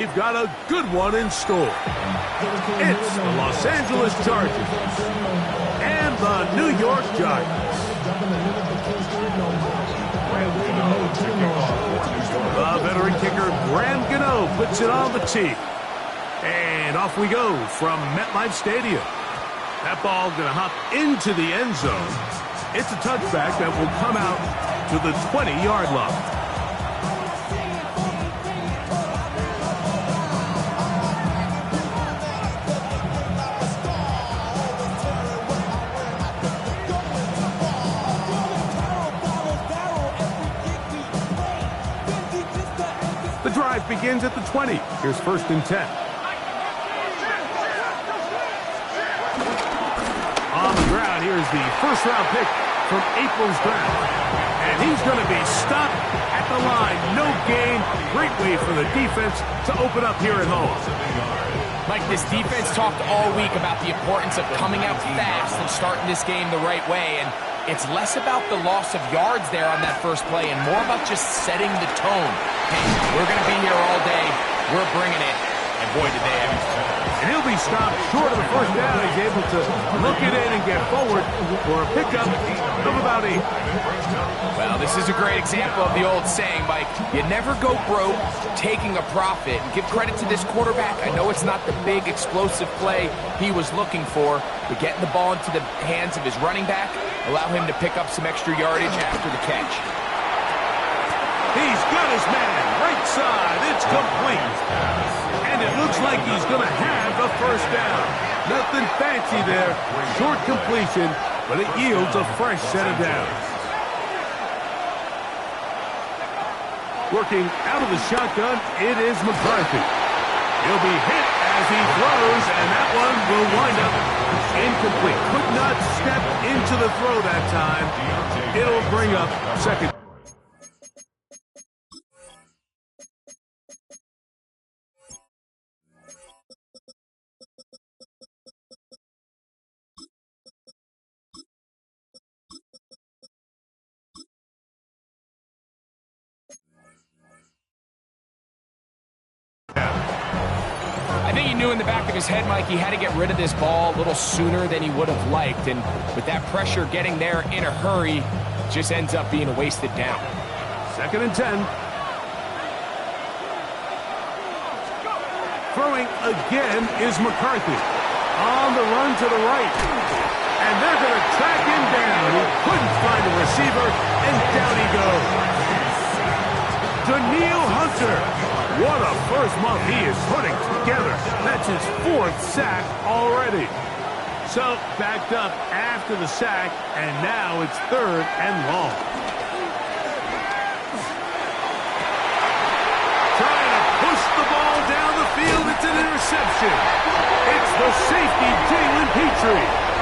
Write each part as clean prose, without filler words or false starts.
We've got a good one in store. It's the Los Angeles Chargers and the New York Giants. The veteran kicker Graham Gano puts it on the tee. And off we go from MetLife Stadium. That ball going to hop into the end zone. It's a touchback that will come out to the 20-yard line. The drive begins at the 20. Here's 1st and 10. On the ground, here's the first-round pick from April's draft. And he's going to be stopped at the line. No gain. Great way for the defense to open up here at home. Mike, this defense talked all week about the importance of coming out fast and starting this game the right way. And it's less about the loss of yards there on that first play and more about just setting the tone. Hey, we're going to be here all day. We're bringing it. And boy, did they ever. And he'll be stopped short of the first down. He's able to look it in and get forward for a pickup of about 8. Well, this is a great example of the old saying, Mike. You never go broke taking a profit. Give credit to this quarterback. I know it's not the big explosive play he was looking for, but getting the ball into the hands of his running back, allow him to pick up some extra yardage after the catch. He's got his man. Right side. It's complete. And it looks like he's going to have a first down. Nothing fancy there. Short completion, but it yields a fresh set of downs. Working out of the shotgun, it is McCarthy. He'll be hit as he throws, and that one will wind up incomplete. Could not step into the throw that time. It'll bring up 2nd. I think he knew in the back of his head, Mike, he had to get rid of this ball a little sooner than he would have liked. And with that pressure getting there in a hurry, just ends up being a wasted down. 2nd and 10. Throwing again is McCarthy. On the run to the right. And they're going to track him down. He couldn't find a receiver, and down he goes. Danielle Hunter. What a first month he is putting together. That's his 4th sack already. So, backed up after the sack, and now it's 3rd and long. Trying to push the ball down the field. It's an interception. It's the safety, Jalen Petrie.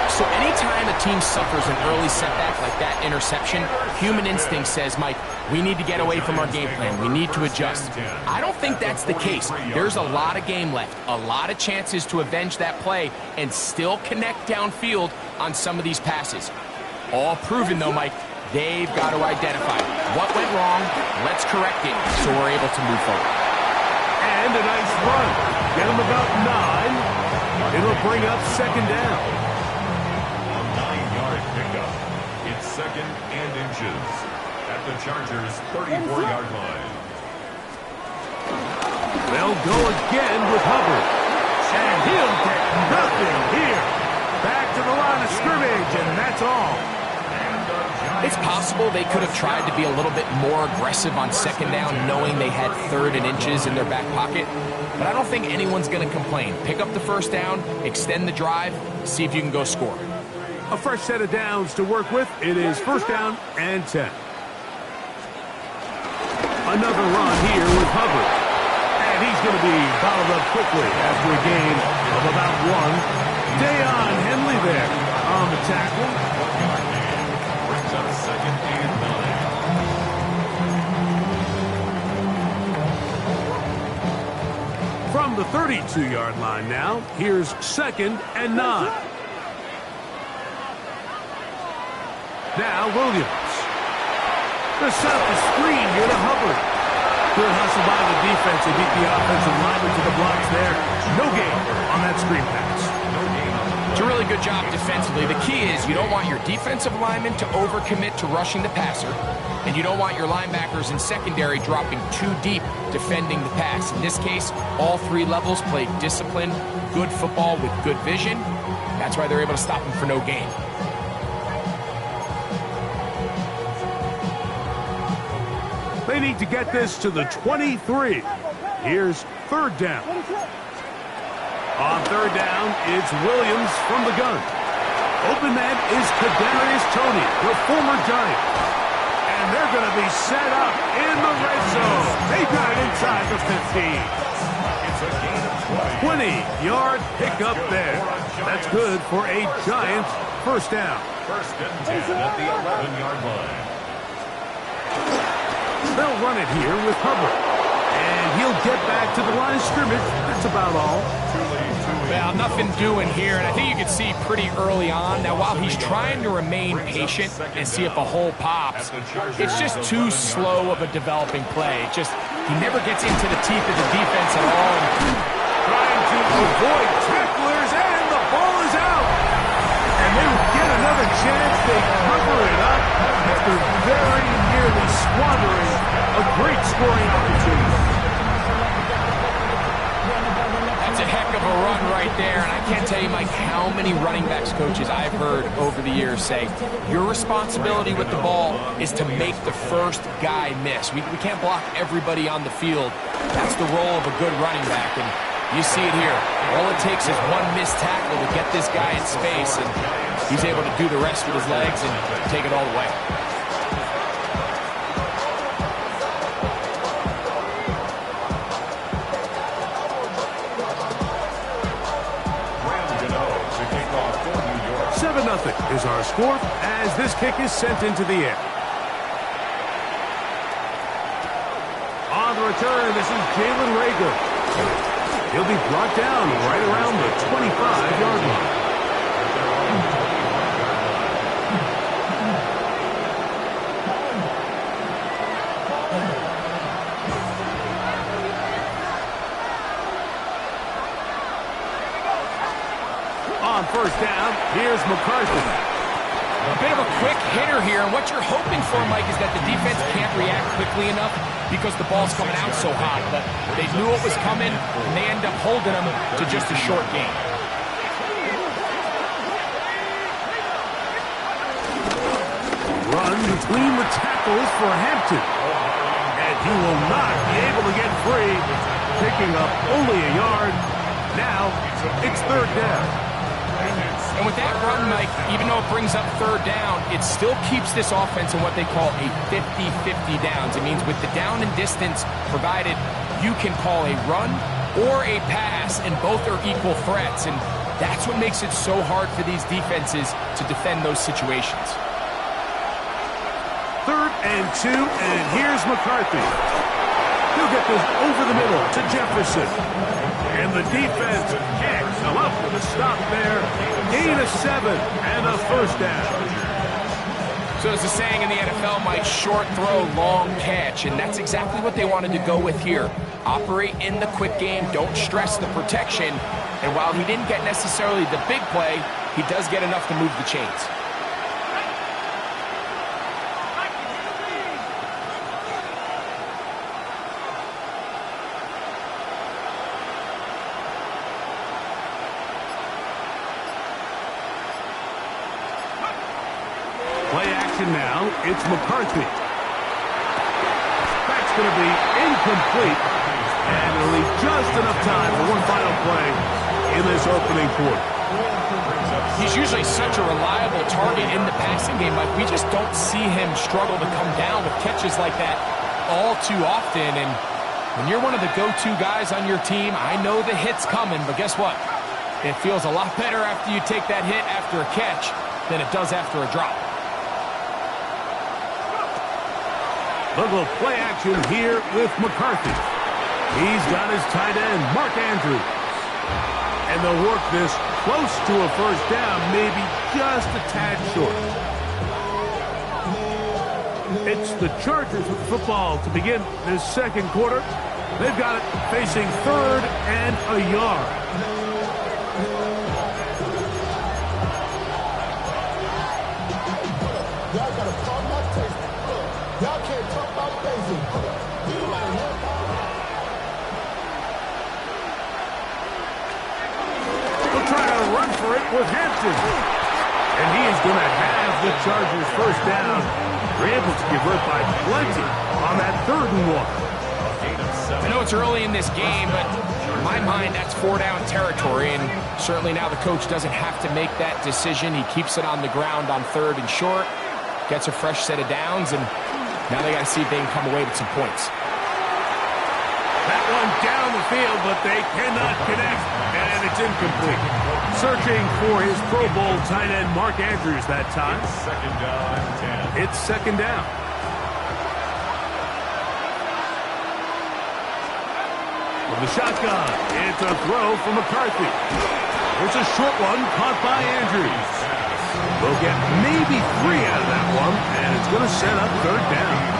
So anytime a team suffers an early setback like that interception, human instinct says, Mike, we need to get away from our game plan. We need to adjust. I don't think that's the case. There's a lot of game left, a lot of chances to avenge that play and still connect downfield on some of these passes. All proven, though, Mike, they've got to identify what went wrong, let's correct it so we're able to move forward. And a nice run. Get him about 9. It'll bring up 2nd down. 9-yard pickup. It's 2nd and inches at the Chargers' 34-yard line. They'll go again with Hubbard. And he'll get nothing here. Back to the line of scrimmage, and that's all. It's possible they could have tried to be a little bit more aggressive on 2nd down, knowing they had 3rd and inches in their back pocket. But I don't think anyone's going to complain. Pick up the first down, extend the drive, see if you can go score. A fresh set of downs to work with. It is 1st down and 10. Another run here with Hubbard. And he's going to be bottled up quickly after a gain of about 1. Deion Henley there on the tackle. Brings up 2nd and 9. From the 32-yard line now, here's 2nd and 9. Now Williams. The set up the screen here to Hubbard. Good hustle by the defense. They beat the offensive lineman to the blocks there. No gain on that screen pass. It's a really good job defensively. The key is you don't want your defensive linemen to overcommit to rushing the passer, and you don't want your linebackers in secondary dropping too deep defending the pass. In this case, all three levels played disciplined, good football with good vision. That's why they're able to stop him for no gain. They need to get this to the 23. Here's third down. On third down, it's Williams from the gun. Open man is Kadarius Toney, the former Giant. And they're going to be set up in the red zone. They got it inside the 15. It's a gain of 20. 20-yard pickup there. That's good for a Giants first down. First and 10 at the 11-yard line. They'll run it here with Hubbard. And he'll get back to the line of scrimmage. That's about all. Well, nothing doing here, and I think you can see pretty early on. Now, while he's trying to remain patient and see if a hole pops, it's just too slow of a developing play. He never gets into the teeth of the defense at all. Trying to avoid tacklers, and the ball is out. And they would get another chance. They cover it up after very nearly squandering a great scoring opportunity. That's a heck of a run right there, and I can't tell you, Mike, how many running backs coaches I've heard over the years say, your responsibility with the ball is to make the first guy miss. We can't block everybody on the field. That's the role of a good running back, and you see it here. All it takes is one missed tackle to get this guy in space, and he's able to do the rest with his legs and take it all the way. Nothing is our score as this kick is sent into the air. On the return, this is Jalen Reagor. He'll be brought down right around the 25-yard line. On first down, here's McCarthy. A bit of a quick hitter here, and what you're hoping for, Mike, is that the defense can't react quickly enough because the ball's coming out so hot. But they knew it was coming, and they end up holding them to just a short gain. Run between the tackles for Hampton. And he will not be able to get free, picking up only a yard. Now, it's third down. And with that run, Mike, even though it brings up third down, it still keeps this offense in what they call a 50-50 downs. It means with the down and distance provided, you can call a run or a pass, and both are equal threats. And that's what makes it so hard for these defenses to defend those situations. Third and 2, and here's McCarthy. He'll get this over the middle to Jefferson. And the defense can't come up with a stop there. Gain of 7 and a first down. So there's a saying in the NFL, Mike, short throw, long catch. And that's exactly what they wanted to go with here. Operate in the quick game, don't stress the protection. And while he didn't get necessarily the big play, he does get enough to move the chains. Play action now, it's McCarthy. That's going to be incomplete, and it'll leave just enough time for one final play in this opening quarter. He's usually such a reliable target in the passing game, Mike. We just don't see him struggle to come down with catches like that all too often. And when you're one of the go-to guys on your team, I know the hit's coming, but guess what? It feels a lot better after you take that hit after a catch than it does after a drop. Little play action here with McCarthy. He's got his tight end, Mark Andrews. And they'll work this close to a first down, maybe just a tad short. It's the Chargers with the football to begin this second quarter. They've got it facing 3rd and a yard. Y'all gotta talk about tasting. Y'all can't talk about tasting. They'll try to run for it with Hampton. And he is going to have the Chargers first down. They're able to convert by plenty on that 3rd and 1. I know it's early in this game, but in my mind, that's 4-down territory, and certainly now the coach doesn't have to make that decision. He keeps it on the ground on 3rd and short, gets a fresh set of downs, and now they got to see if they can come away with some points. That one down the field, but they cannot connect, and it's incomplete. Searching for his Pro Bowl tight end, Mark Andrews, that time. It's 2nd down and 10. It's 2nd down. From the shotgun, it's a throw from McCarthy. It's a short one caught by Andrews. They'll get maybe 3 out of that one, and it's going to set up 3rd down.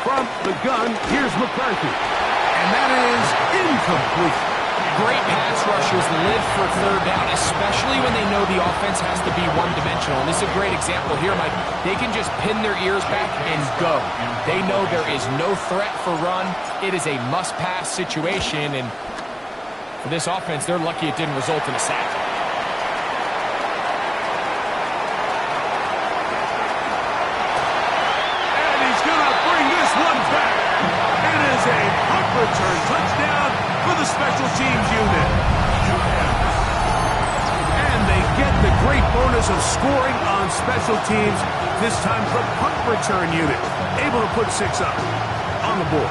From the gun, here's McCarthy. And that is incomplete. Great pass rushers live for 3rd down, especially when they know the offense has to be one-dimensional. And this is a great example here, Mike. They can just pin their ears back and go. They know there is no threat for run. It is a must-pass situation, and for this offense, they're lucky it didn't result in a sack. Return touchdown for the special teams unit. And they get the great bonus of scoring on special teams, this time the punt return unit, able to put 6 up on the board.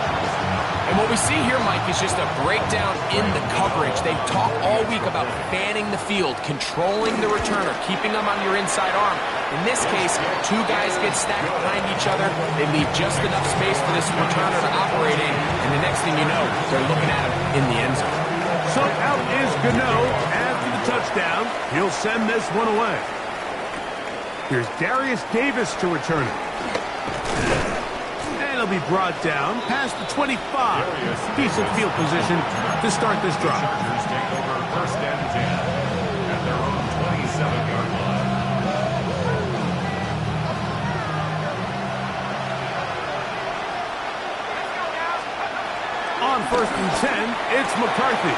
And what we see here, Mike, is just a breakdown in the coverage. They talk all week about fanning the field, controlling the returner, keeping them on your inside arm. In this case, 2 guys get stacked behind each other. They leave just enough space for this returner to operate in, and the next thing you know, they're looking at him in the end zone. So out is Gano after the touchdown. He'll send this one away. Here's Darius Davis to return it. And he'll be brought down past the 25. Decent field position to start this drive. Chargers take over 1st and 10 at their own 27-yard line. On 1st and 10, it's McCarthy.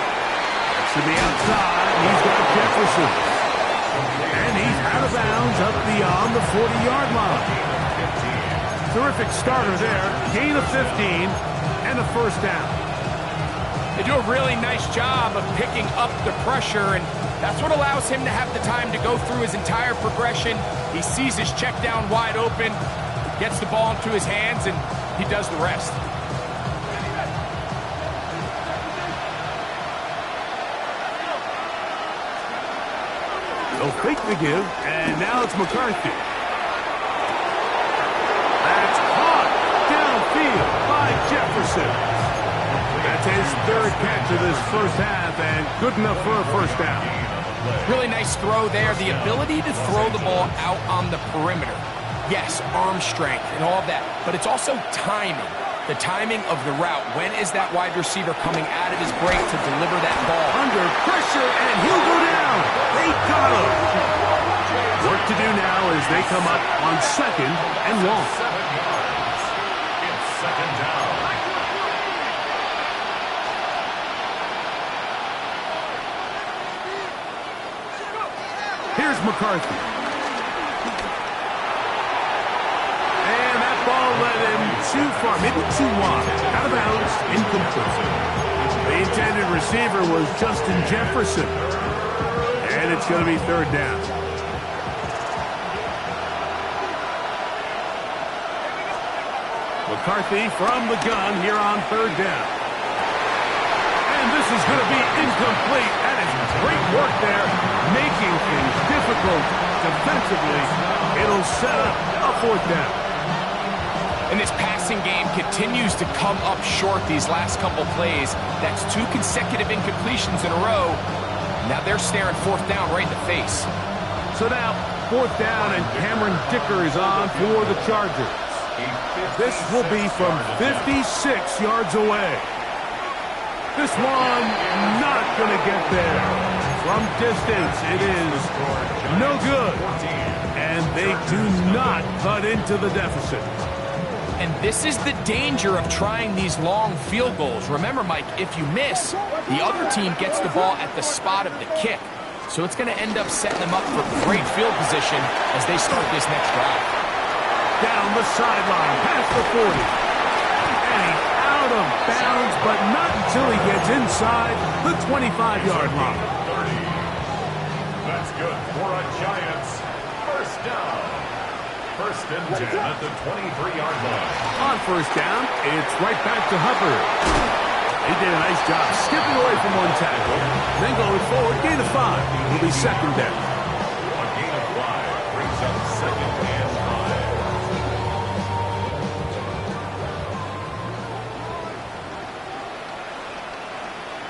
To the outside, he's got Jefferson. And he's out of bounds up beyond the 40-yard line. Terrific starter there. Gain of 15 and a 1st down. They do a really nice job of picking up the pressure, and that's what allows him to have the time to go through his entire progression. He sees his check down wide open, gets the ball into his hands, and he does the rest. They'll fake the give, and now it's McCarthy. That's caught downfield by Jefferson. That's his 3rd catch of this 1st half, and good enough for a 1st down. Really nice throw there. The ability to throw the ball out on the perimeter. Yes, arm strength and all of that, but it's also timing. The timing of the route. When is that wide receiver coming out of his break to deliver that ball? Under pressure, and he'll go down. They got him. Work to do now as they come up on 2nd and 1. It's 2nd down. Here's McCarthy. And that ball led him too far, maybe too wide. Out of bounds, incomplete. The intended receiver was Justin Jefferson. And it's going to be 3rd down. McCarthy from the gun here on third down. And this is going to be incomplete. That is great work there, making things difficult defensively. It'll set up a fourth down. And this passing game continues to come up short these last couple plays. That's 2 consecutive incompletions in a row. Now they're staring fourth down right in the face. So now, fourth down, and Cameron Dicker is on for the Chargers. This will be from 56 yards away. This one not going to get there. From distance, it is no good. And they do not cut into the deficit. And this is the danger of trying these long field goals. Remember, Mike, if you miss, the other team gets the ball at the spot of the kick. So it's going to end up setting them up for great field position as they start this next drive. Down the sideline, past the 40. And he's out of bounds, but not until he gets inside the 25-yard line. That's good for a Giants first down. First and 10 at the 23-yard line. On first down, it's right back to Hubbard. He did a nice job skipping away from one tackle, then going forward, gain of 5. It'll be second down. A gain of 5 brings up second and 5.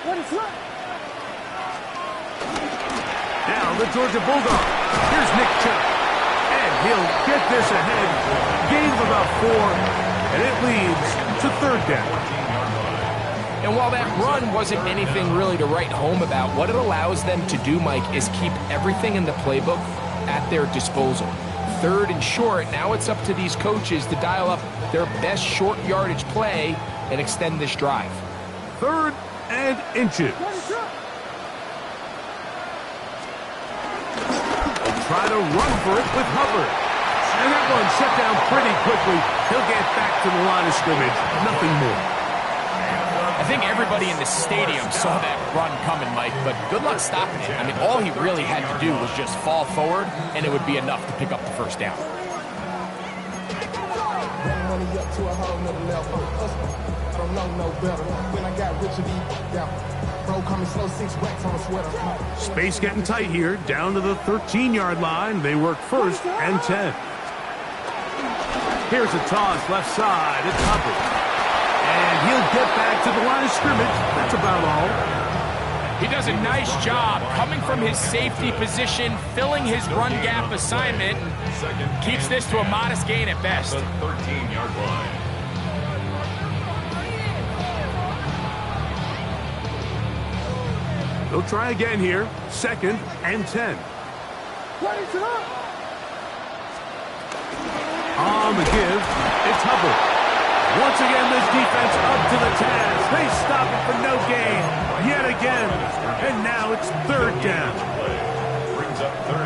What is that? Now the Georgia Bulldogs. Here's Nick Chubb. And he'll get this ahead. Gain of about 4, and it leads to third down. And while that run wasn't anything really to write home about, what it allows them to do, Mike, is keep everything in the playbook at their disposal. Third and short, now it's up to these coaches to dial up their best short yardage play and extend this drive. Third and inches. They'll try to run for it with Hubbard. And that one shut down pretty quickly. He'll get back to the line of scrimmage. Nothing more. I think everybody in the stadium saw that run coming, Mike, but good luck stopping it. I mean, all he really had to do was just fall forward, and it would be enough to pick up the first down. Space getting tight here, down to the 13-yard line. They work first and 10. Here's a toss left side. It's Hubbard. And he'll get back to the line of scrimmage. That's about all. He does a nice job coming from his safety position, filling his run gap assignment. Keeps this to a modest gain at best. The 13-yard line. They'll try again here. Second and 10. On the give, it's Hubbard. Once again, this defense up to the task. They stop it for no gain yet again. And now it's third down.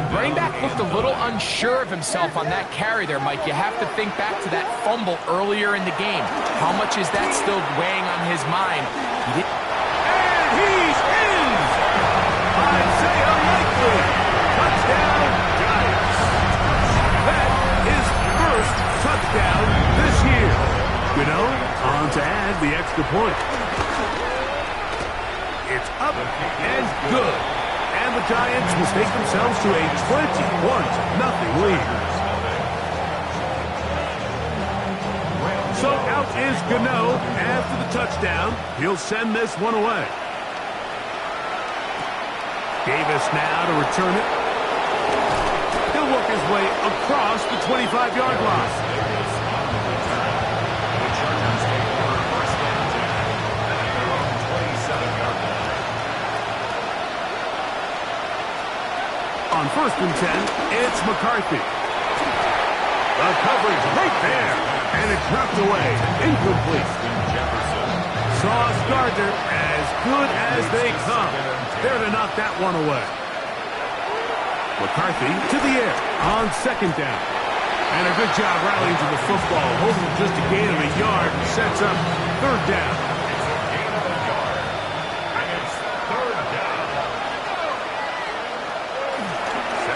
Running back looked a little unsure of himself on that carry there, Mike. You have to think back to that fumble earlier in the game. How much is that still weighing on his mind? And he's in! Isaiah Likely. Touchdown, Giants. That is first touchdown this year. On to add the extra point. It's up and good. And the Giants will take themselves to a 21-0 lead. So out is Gano after the touchdown. He'll send this one away. Davis now to return it. He'll work his way across the 25-yard line. On first and 10, it's McCarthy. The coverage right there, and it's knocked away. Incomplete. Sauce Gardner, as good as they come. There to knock that one away. McCarthy to the air on second down. And a good job rallying to the football. Holding just a gain of a yard and sets up third down.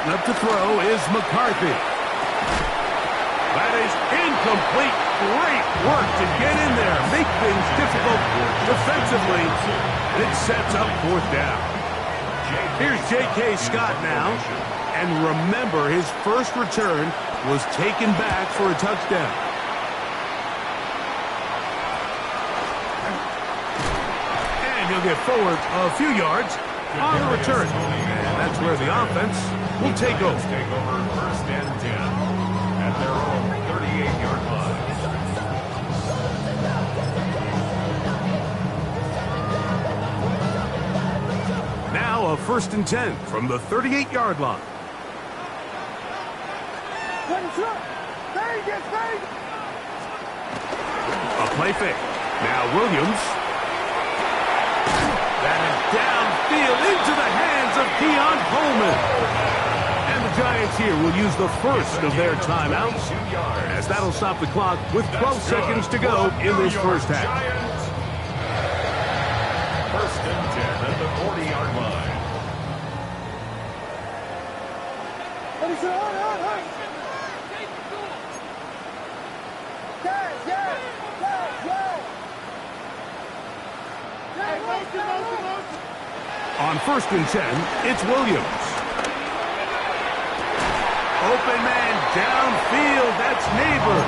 Up to throw is McCarthy. That is incomplete. Great work to get in there, make things difficult defensively, and it sets up fourth down. Here's J.K. Scott now, and remember, his first return was taken back for a touchdown. And he'll get forward a few yards on the return, and that's where the offense will take over. First and 10 at their own 38-yard line. Now a first and 10 from the 38-yard line. A play fake. Now Williams. That is downfield into the hands of Keon Coleman. And the Giants here will use the first of their timeouts, as that'll stop the clock with 12 seconds to go in this first half. First and 10 at the 40-yard line. On first and 10, it's Williams. Open man downfield, that's Neighbors.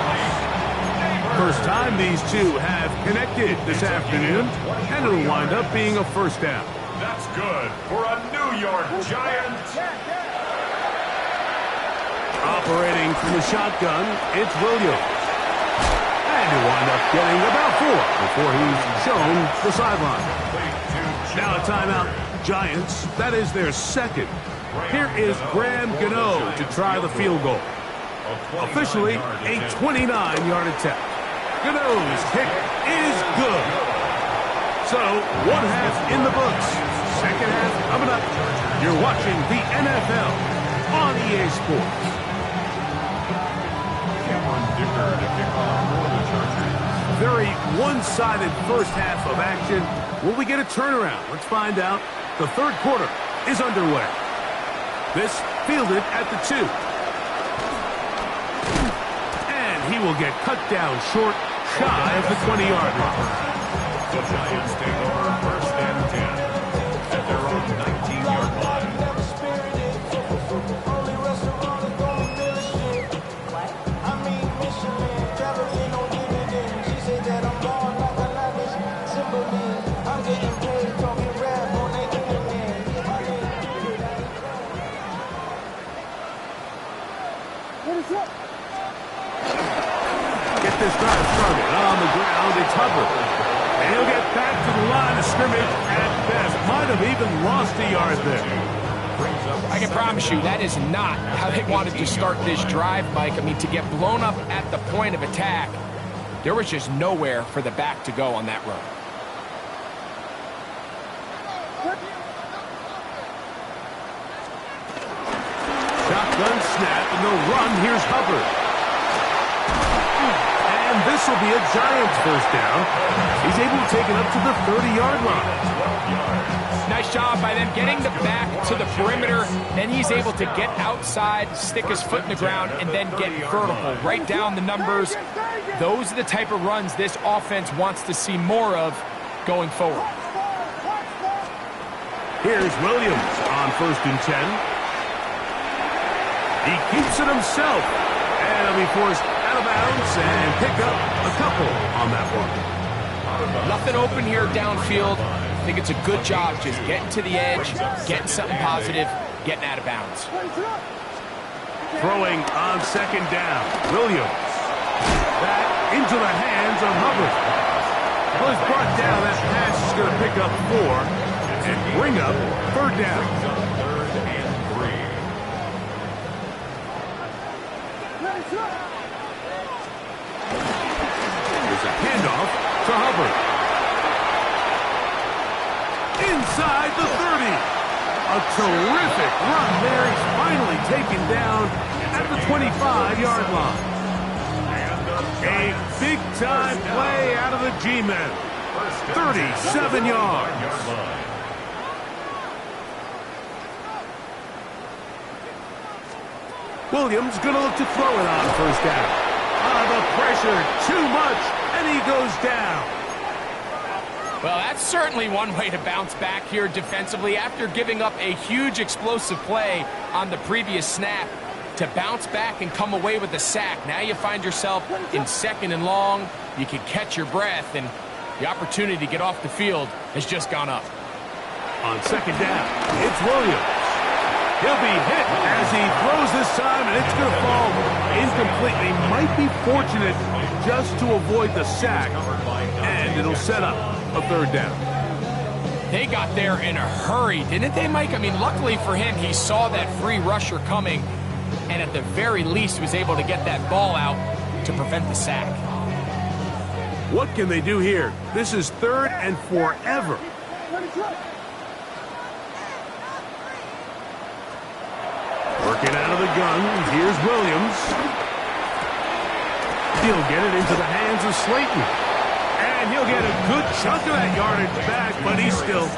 First time these two have connected this afternoon, and it'll wind up being a first down. That's good for a New York Giant. Operating from the shotgun, it's Williams. And he'll wind up getting about 4 before he's shown the sideline. Now a timeout, Giants. That is their second. Here is Graham Gano to try the field goal. Officially a 29-yard attempt. Gano's kick is good. So, one half in the books. Second half coming up. You're watching the NFL on EA Sports. Cameron Dicker to kick off for the Chargers. Very one-sided first half of action. Will we get a turnaround? Let's find out. The third quarter is underway. This fielded at the 2. And he will get cut down short, shy of the 20-yard line. The Giants take over first and 10 at their own 19-yard line. Get this drive started on the ground. It's Hubbard. And he'll get back to the line of scrimmage at best. Might have even lost a yard there. I can promise you that is not how they wanted to start this drive, Mike. I mean, to get blown up at the point of attack, there was just nowhere for the back to go on that run. Shotgun snap, and they'll run. Here's Hubbard. And this will be a Giants first down. He's able to take it up to the 30-yard line. Nice job by them getting the back to the perimeter. Then he's able to get outside, stick his foot in the ground, and then get vertical. Right down the numbers. Those are the type of runs this offense wants to see more of going forward. Here's Williams on first and 10. He keeps it himself. And he'll be forced out of bounds and pick up a couple on that one. Nothing open here downfield. I think it's a good job just getting to the edge, getting something positive, getting out of bounds. Throwing on second down. Williams. Back into the hands of Hubbard. Well, he's brought down. That pass is going to pick up 4 and bring up third down. Third and 3. There's a handoff to Hubbard. Inside the 30. A terrific run there. He's finally taken down at the 25-yard line. A big-time play out of the G-men. 37 yards. Williams going to look to throw it on first down. The pressure, too much, and he goes down. Well, that's certainly one way to bounce back here defensively after giving up a huge explosive play on the previous snap. To bounce back and come away with a sack. Now you find yourself in 2nd and long. You can catch your breath, and the opportunity to get off the field has just gone up. On 2nd down, it's Williams. He'll be hit as he throws this time, and it's going to fall incompletely. Might be fortunate just to avoid the sack, and it'll set up a 3rd down. They got there in a hurry, didn't they, Mike? I mean, luckily for him, he saw that free rusher coming, and at the very least was able to get that ball out to prevent the sack. What can they do here? This is 3rd and forever. Working out of the gun, here's Williams. He'll get it into the hands of Slayton. And he'll get a good chunk of that yardage back, but he's still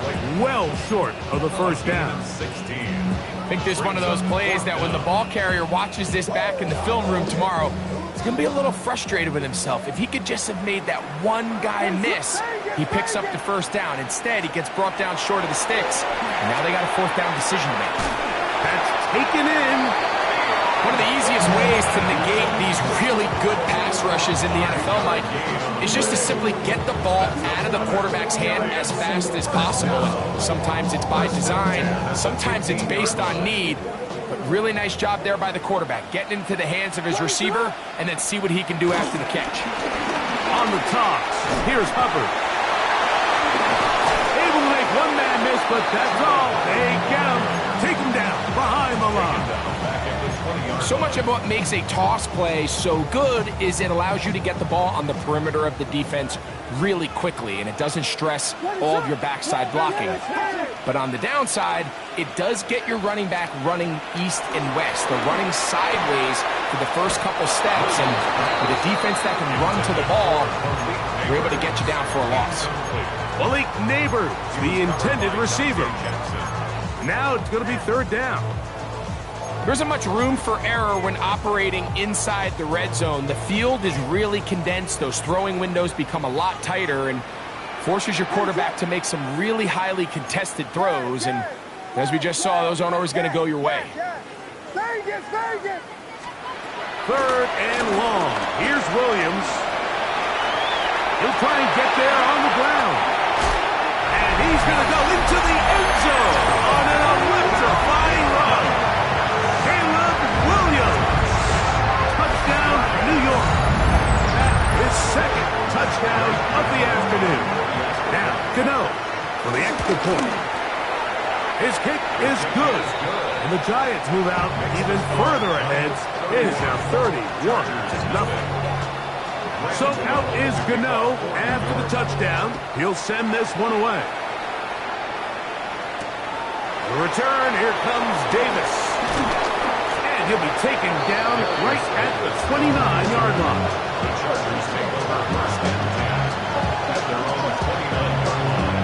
well short of the 1st down. I think this is one of those plays that when the ball carrier watches this back in the film room tomorrow, he's going to be a little frustrated with himself. If he could just have made that one guy miss, he picks up the 1st down. Instead, he gets brought down short of the sticks. And now they got a 4th down decision to make. That's taken in. One of the easiest ways to negate these really good pass rushes in the NFL, Mike, is just to simply get the ball out of the quarterback's hand as fast as possible. And sometimes it's by design, sometimes it's based on need, but really nice job there by the quarterback, getting into the hands of his receiver and then see what he can do after the catch. On the toss, here's Hubbard. Able to make one man miss, but that's all. They get him, take him down behind the line. So much of what makes a toss play so good is it allows you to get the ball on the perimeter of the defense really quickly, and it doesn't stress all of your backside blocking. But on the downside, it does get your running back running east and west. They're running sideways for the first couple steps, and with a defense that can run to the ball, they're able to get you down for a loss. Malik Neighbors, the intended receiver. Now it's going to be 3rd down. There isn't much room for error when operating inside the red zone. The field is really condensed. Those throwing windows become a lot tighter and forces your quarterback to make some really highly contested throws. And as we just saw, those aren't always going to go your way. 3rd and long. Here's Williams. He'll try and get there on the ground. And he's going to go into the end zone on an electrifying run. Caleb Williams. Touchdown, New York. That is 2nd touchdown of the afternoon. Now, Gano for the extra point. His kick is good. And the Giants move out even further ahead. It is now 31-0. So out is Gano after the touchdown. He'll send this one away. The return, here comes Davis. And he'll be taken down right at the 29-yard line. The Chargers take over 1st and 10 at their own 29-yard line.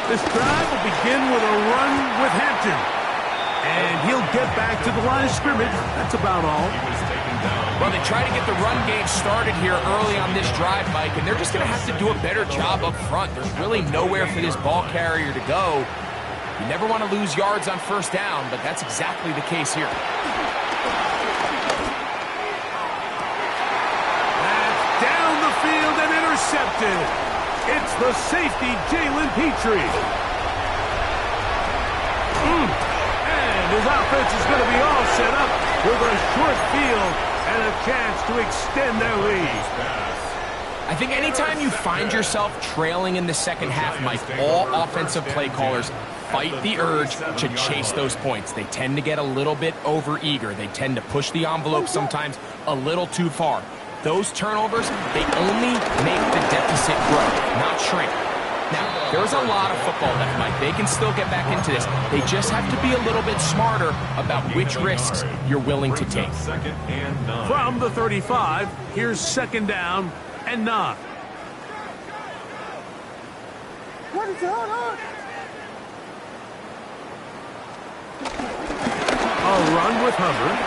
This drive will begin with a run with Hampton. And he'll get back to the line of scrimmage. That's about all. Well, they try to get the run game started here early on this drive, Mike, and they're just going to have to do a better job up front. There's really nowhere for this ball carrier to go. You never want to lose yards on 1st down, but that's exactly the case here. That's down the field and intercepted. It's the safety, Jalen Petrie. And his offense is going to be all set up with a short field and a chance to extend their lead. I think anytime you find yourself trailing in the 2nd half, Mike, all offensive play callers fight the urge to chase those points. They tend to get a little bit overeager. They tend to push the envelope sometimes a little too far. Those turnovers, they only make the deficit grow, not shrink. Now, there's a lot of football left, Mike. They can still get back into this. They just have to be a little bit smarter about which risks you're willing to take. 2nd and 9. From the 35, here's 2nd down and 9. a run with Hubbard.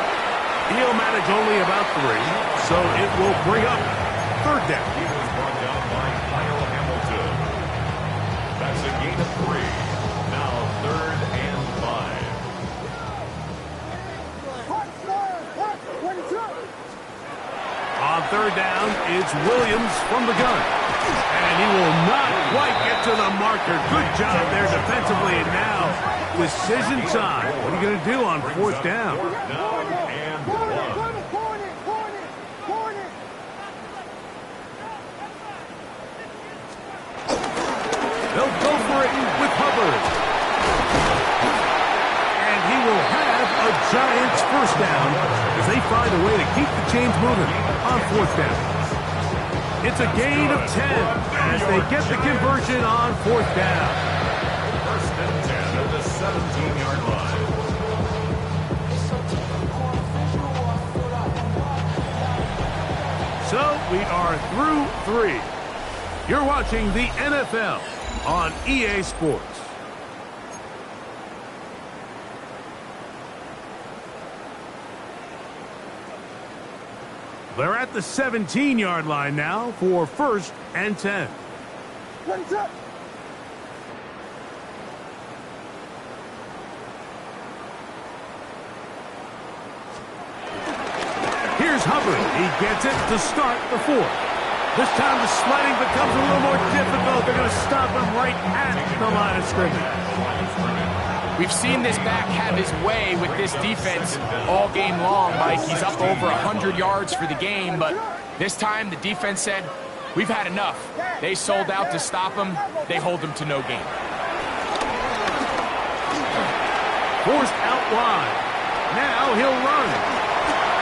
He'll manage only about 3, so it will bring up 3rd down. He was brought down by Kyle Hamilton. That's a gain of 3. Now 3rd and 5. On 3rd down, it's Williams from the gun. And he will not quite get to the marker. Good job there defensively. And now, decision time. What are you going to do on 4th down? 4th down and 1. They'll go for it with Hubbard. And he will have a Giants 1st down as they find a way to keep the chains moving on 4th down. It's a gain of 10 as they get the conversion on 4th down. 1st and 10 at the 17-yard line. So we are through 3. You're watching the NFL on EA Sports. They're at the 17-yard line now for 1st and 10. Here's Hubbard. He gets it to start the 4th. This time the sliding becomes a little more difficult. They're going to stop him right at the line of scrimmage. We've seen this back have his way with this defense all game long, Mike. He's up over 100 yards for the game, but this time the defense said, we've had enough. They sold out to stop him. They hold him to no gain. Forced out wide. Now he'll run.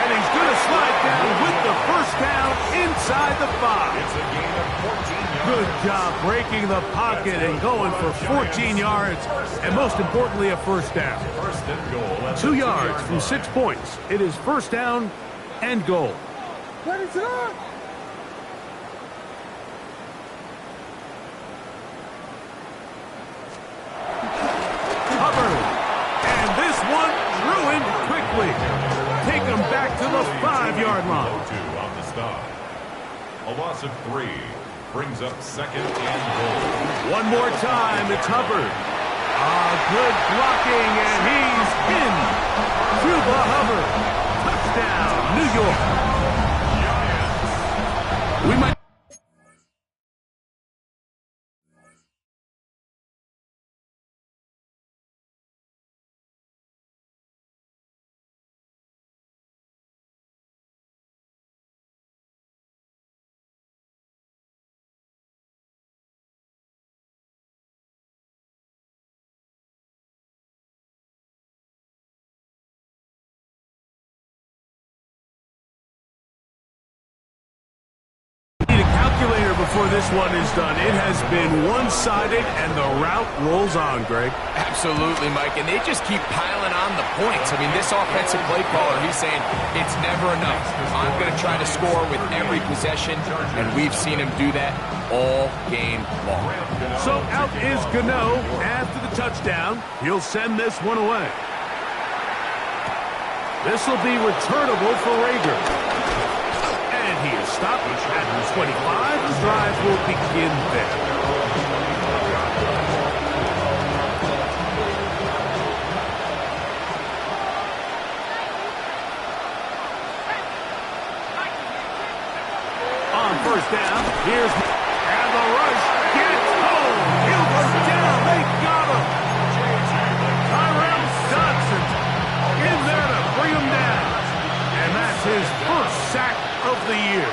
And he's going to slide down with the 1st down inside the 5. It's a gain of 14 yards. Good job breaking the pocket and going for 14 yards, and most importantly, a 1st down. 1st and goal. 2 yards from 6 points. It is 1st down and goal. Hubbard. And this one ruined quickly. Take him back to the 5-yard line. 2 on the stop. A loss of 3 brings up 2nd and goal. One more time, it's Hubbard. Good blocking, and he's in. Chuba Hubbard. Touchdown, New York. We might. Before this one is done, it has been one-sided, and the route rolls on, Greg. Absolutely, Mike, and they just keep piling on the points. I mean, this offensive play caller, he's saying, it's never enough. I'm going to try to score with every possession, and we've seen him do that all game long. So out is Gano after the touchdown. He'll send this one away. This will be returnable for Rager. He is stopped at 25. The drive will begin there. On 1st down, here's and the rush gets home. He'll go down. They got him. Tyrell Dodson in there to bring him down. And that's his 1st sack of the year.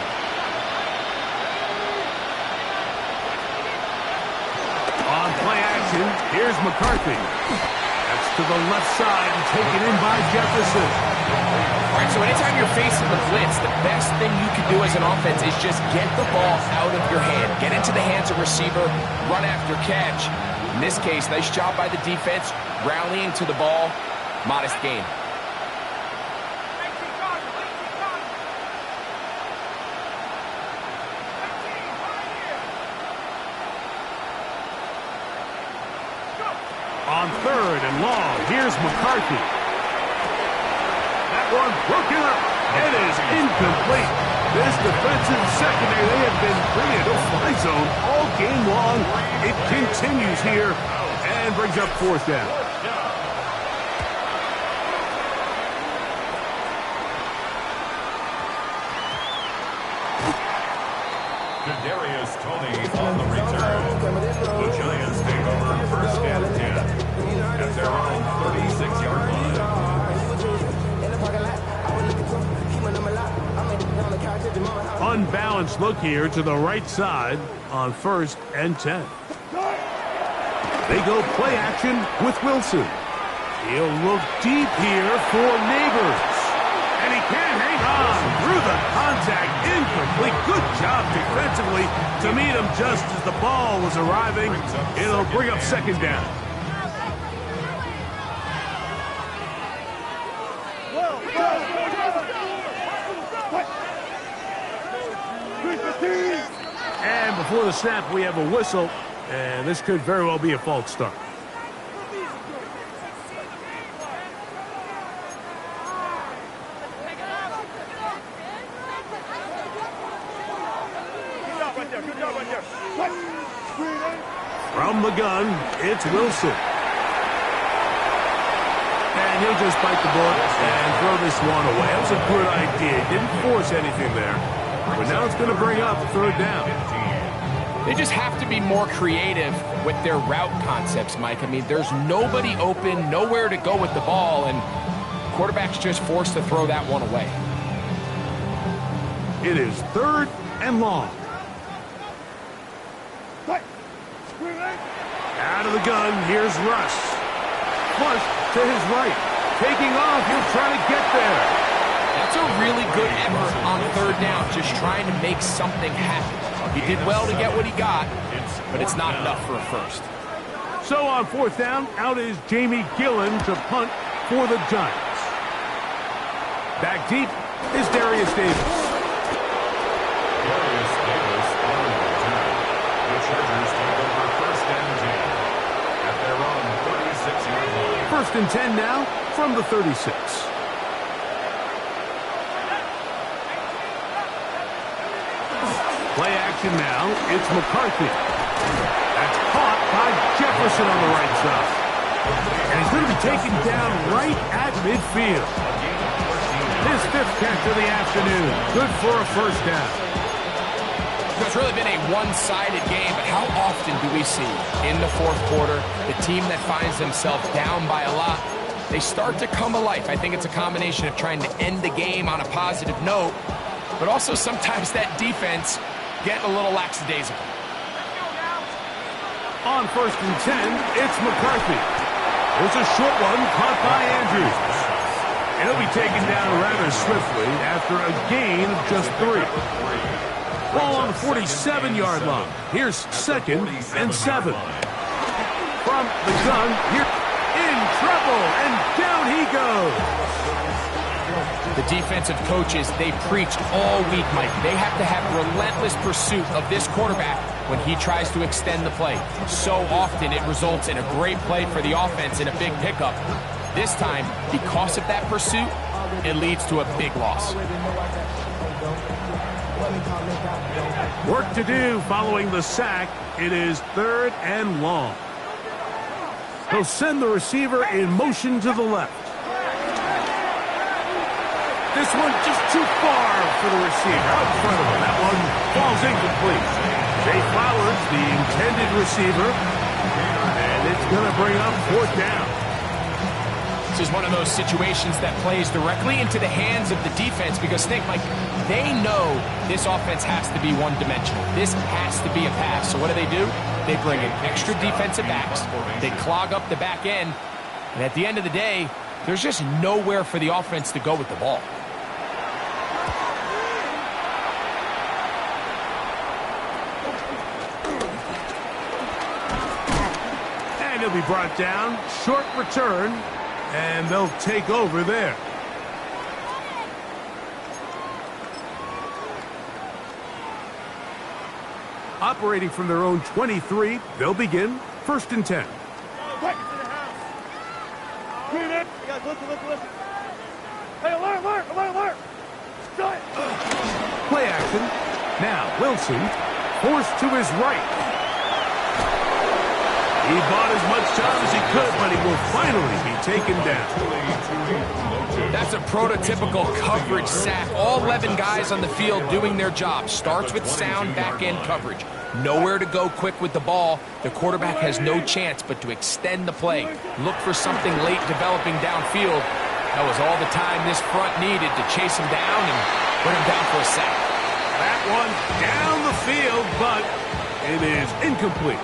On play action, here's McCarthy. That's to the left side and taken in by Jefferson. All right, so anytime you're facing the blitz, the best thing you can do as an offense is just get the ball out of your hand. Get into the hands of receiver, run after catch. In this case, nice job by the defense, rallying to the ball, modest gain. On 3rd and long, here's McCarthy. one broken up. It is incomplete. This defensive secondary, they have been pretty no-fly zone all game long. It continues here and brings up fourth down. Kadarius Toney on the return. The Giants take over first and 10 at their own 36-yard line. Unbalanced look here to the right side on first and 10. They go play action with Wilson. He'll look deep here for Neighbors. And he can't hang on through the contact. Incomplete. Good job defensively to meet him just as the ball was arriving. It'll bring up second down. And before the snap, we have a whistle, and this could very well be a false start. From the gun, it's Wilson. And he'll just bite the bullet and throw this one away. That was a good idea. Didn't force anything there. But now it's going to bring up third down. They just have to be more creative with their route concepts, Mike. I mean, there's nobody open, nowhere to go with the ball, and quarterback's just forced to throw that one away. It is third and long. Out of the gun, here's Russ. Flush to his right. Taking off, he'll try to get there. That's a really good effort on third down, just trying to make something happen. He did well to get what he got, but it's not enough for a first. So on fourth down, out is Jamie Gillen to punt for the Giants. Back deep is Darius Davis. Darius Davis on the return. The Chargers take over first and 10 at their own 36-yard line. First and 10 now from the 36. Play action now. It's McCarthy. That's caught by Jefferson on the right side. And he's going to be taken down right at midfield. His fifth catch of the afternoon. Good for a first down. It's really been a one-sided game, but how often do we see in the fourth quarter the team that finds themselves down by a lot, they start to come alive. I think it's a combination of trying to end the game on a positive note, but also sometimes that defense getting a little lackadaisical. On first and 10, it's McCarthy. There's a short one caught by Andrews. And he'll be taken down rather swiftly after a gain of just 3. Ball on the 47-yard line. Here's second and 7. From the gun, here in trouble, and down he goes. The defensive coaches, they preach all week, Mike. They have to have relentless pursuit of this quarterback when he tries to extend the play. So often it results in a great play for the offense and a big pickup. This time, because of that pursuit, it leads to a big loss. Work to do following the sack. It is third and long. He'll send the receiver in motion to the left. This one just too far for the receiver. Out in front of him. That one falls incomplete. Jay Flowers, the intended receiver. And it's going to bring up fourth down. This is one of those situations that plays directly into the hands of the defense because think, like, they know this offense has to be one-dimensional. This has to be a pass. So what do? They bring in extra defensive backs. They clog up the back end. And at the end of the day, there's just nowhere for the offense to go with the ball. And he'll be brought down. Short return. And they'll take over there. Operating from their own 23, they'll begin first and 10. Play action. Now Wilson forced to his right. He bought as much time as he could, but he will finally be taken down. That's a prototypical coverage sack. All 11 guys on the field doing their job. Starts with sound back-end coverage. Nowhere to go quick with the ball. The quarterback has no chance but to extend the play. Look for something late developing downfield. That was all the time this front needed to chase him down and put him down for a sack. That one down the field, but it is incomplete.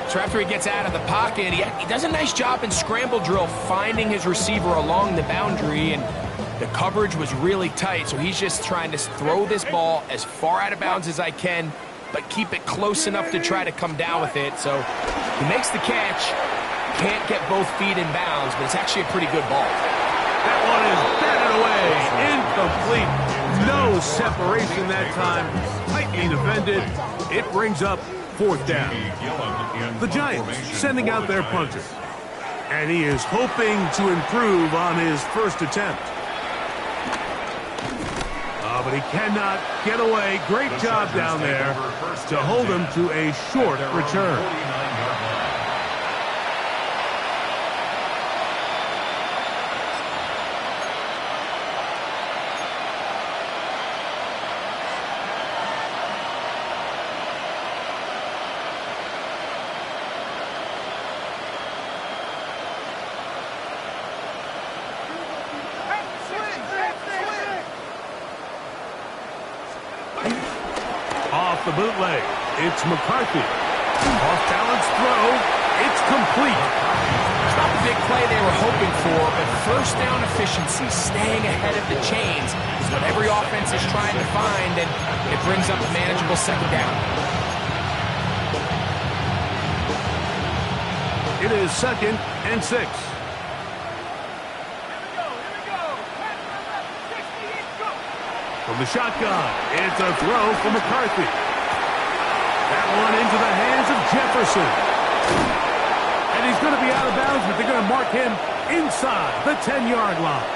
So after he gets out of the pocket, he does a nice job in scramble drill finding his receiver along the boundary, and the coverage was really tight, so he's just trying to throw this ball as far out of bounds as I can, but keep it close enough to try to come down with it. So he makes the catch, can't get both feet in bounds, but it's actually a pretty good ball. That one is batted away, incomplete. No separation that time, tightly defended. It brings up fourth down. The Giants sending out their punter. And he is hoping to improve on his first attempt. But he cannot get away. Great job down there to hold him to a short return. Off the bootleg, it's McCarthy. Off-balance throw, it's complete. It's not the big play they were hoping for, but first down efficiency, staying ahead of the chains, is what every offense is trying to find, and it brings up a manageable second down. It is 2nd and 6. From the shotgun, it's a throw for McCarthy. That one into the hands of Jefferson. And he's going to be out of bounds, but they're going to mark him inside the 10-yard line.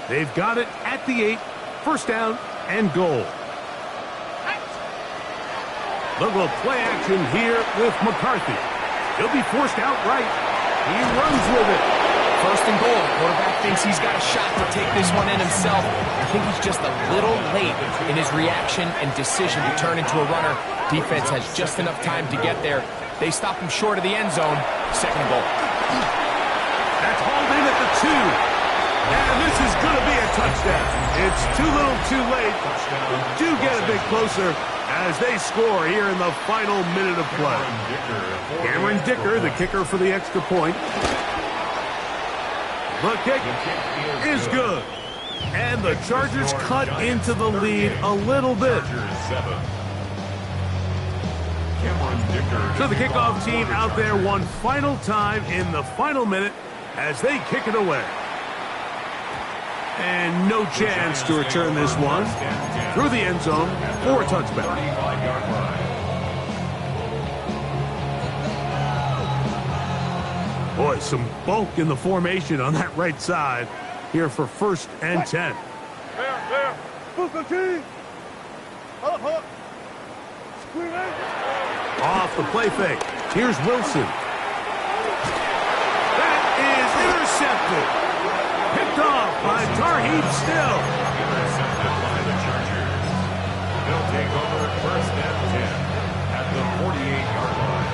They've got it at the 8. First down and goal. Look at play action here with McCarthy. He'll be forced out right. He runs with it. First and goal. Quarterback thinks he's got a shot to take this one in himself. I think he's just a little late in his reaction and decision to turn into a runner. Defense has just enough time to get there. They stop him short of the end zone. Second and goal. That's hauled in at the 2. And this is going to be a touchdown. It's too little too late. Do get a bit closer as they score here in the final minute of play. Cameron Dicker, the kicker for the extra point. The kick is good. And the Chargers cut into the lead a little bit. So the kickoff team out there one final time in the final minute as they kick it away. And no chance to return this one through the end zone for a touchback. Boy, some bulk in the formation on that right side here for 1st and 10. Off the play fake. Here's Wilson. That is intercepted. Picked off by Tarheeb Still. Intercepted by the Chargers. They'll take over 1st and 10 at the 48-yard line.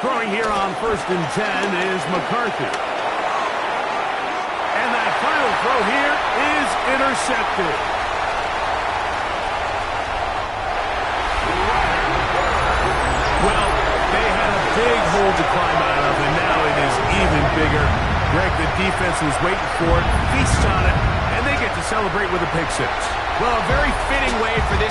Throwing here on 1st and 10 is McCarthy. And that final throw here is intercepted. Well, they had a big hole to climb out of, and now it is even bigger. Greg, the defense was waiting for it, feasts on it, and they get to celebrate with a pick six. Well, a very fitting way for this